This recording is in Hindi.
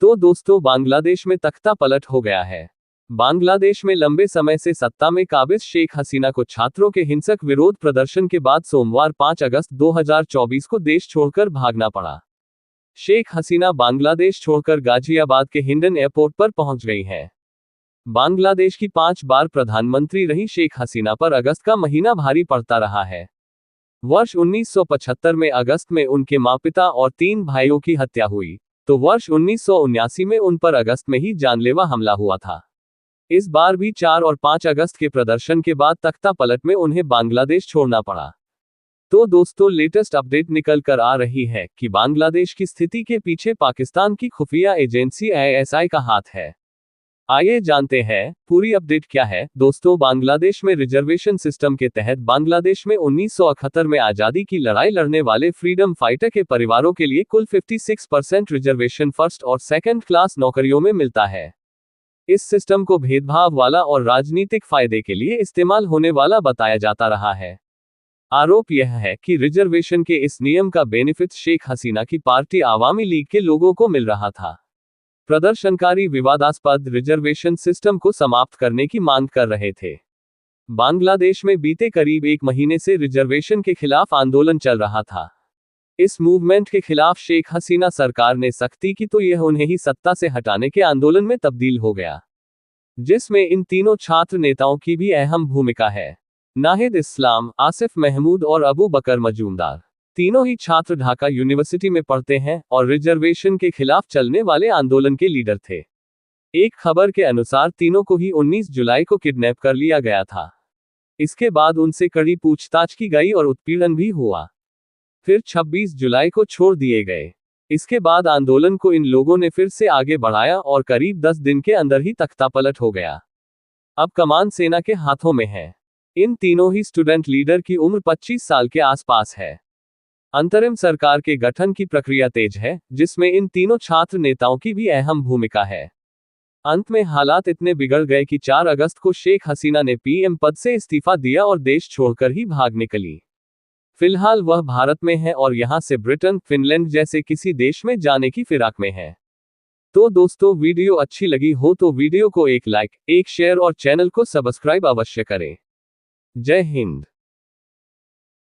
तो दोस्तों बांग्लादेश में तख्ता पलट हो गया है। बांग्लादेश में लंबे समय से सत्ता में काबिज शेख हसीना को छात्रों के हिंसक विरोध प्रदर्शन के बाद सोमवार 5 अगस्त 2024 को देश छोड़कर भागना पड़ा। शेख हसीना बांग्लादेश छोड़कर गाजियाबाद के हिंडन एयरपोर्ट पर पहुंच गई हैं। बांग्लादेश की 5 बार प्रधानमंत्री रही शेख हसीना पर अगस्त का महीना भारी पड़ता रहा है। वर्ष 1975 में अगस्त में उनके माँ पिता और 3 भाइयों की हत्या हुई, तो वर्ष 1979 में उन पर अगस्त में ही जानलेवा हमला हुआ था। इस बार भी 4 और 5 अगस्त के प्रदर्शन के बाद तख्ता पलट में उन्हें बांग्लादेश छोड़ना पड़ा। तो दोस्तों लेटेस्ट अपडेट निकल कर आ रही है कि बांग्लादेश की स्थिति के पीछे पाकिस्तान की खुफिया एजेंसी ISI का हाथ है। आइए जानते हैं पूरी अपडेट क्या है। दोस्तों बांग्लादेश में रिजर्वेशन सिस्टम के तहत बांग्लादेश में 1971 में आज़ादी की लड़ाई लड़ने वाले फ्रीडम फाइटर के परिवारों के लिए कुल 56% रिजर्वेशन फर्स्ट और सेकंड क्लास नौकरियों में मिलता है। इस सिस्टम को भेदभाव वाला और राजनीतिक फायदे के लिए इस्तेमाल होने वाला बताया जाता रहा है। आरोप यह है कि रिजर्वेशन के इस नियम का बेनिफिट शेख हसीना की पार्टी आवामी लीग के लोगों को मिल रहा था। प्रदर्शनकारी विवादास्पद रिजर्वेशन सिस्टम को समाप्त करने की मांग कर रहे थे। बांग्लादेश में बीते करीब 1 महीने से रिजर्वेशन के खिलाफ आंदोलन चल रहा था। इस मूवमेंट के खिलाफ शेख हसीना सरकार ने सख्ती की तो यह उन्हें ही सत्ता से हटाने के आंदोलन में तब्दील हो गया, जिसमें इन तीनों छात्र नेताओं की भी अहम भूमिका है। नाहिद इस्लाम, आसिफ महमूद और अबू बकर मजूमदार तीनों ही छात्र ढाका यूनिवर्सिटी में पढ़ते हैं और रिजर्वेशन के खिलाफ चलने वाले आंदोलन के लीडर थे। एक खबर के अनुसार तीनों को ही 19 जुलाई को किडनैप कर लिया गया था। इसके बाद उनसे कड़ी पूछताछ की गई और उत्पीड़न भी हुआ। फिर 26 जुलाई को छोड़ दिए गए। इसके बाद आंदोलन को इन लोगों ने फिर से आगे बढ़ाया और करीब 10 दिन के अंदर ही तख्तापलट हो गया। अब कमान सेना के हाथों में है। इन तीनों ही स्टूडेंट लीडर की उम्र 25 साल के आसपास है। अंतरिम सरकार के गठन की प्रक्रिया तेज है, जिसमें इन तीनों छात्र नेताओं की भी अहम भूमिका है। अंत में हालात इतने बिगड़ गए कि 4 अगस्त को शेख हसीना ने PM पद से इस्तीफा दिया और देश छोड़कर ही भाग निकली। फिलहाल वह भारत में है और यहां से ब्रिटेन, फिनलैंड जैसे किसी देश में जाने की फिराक में है। तो दोस्तों वीडियो अच्छी लगी हो तो वीडियो को एक लाइक, एक शेयर और चैनल को सब्सक्राइब अवश्य करें। जय हिंद।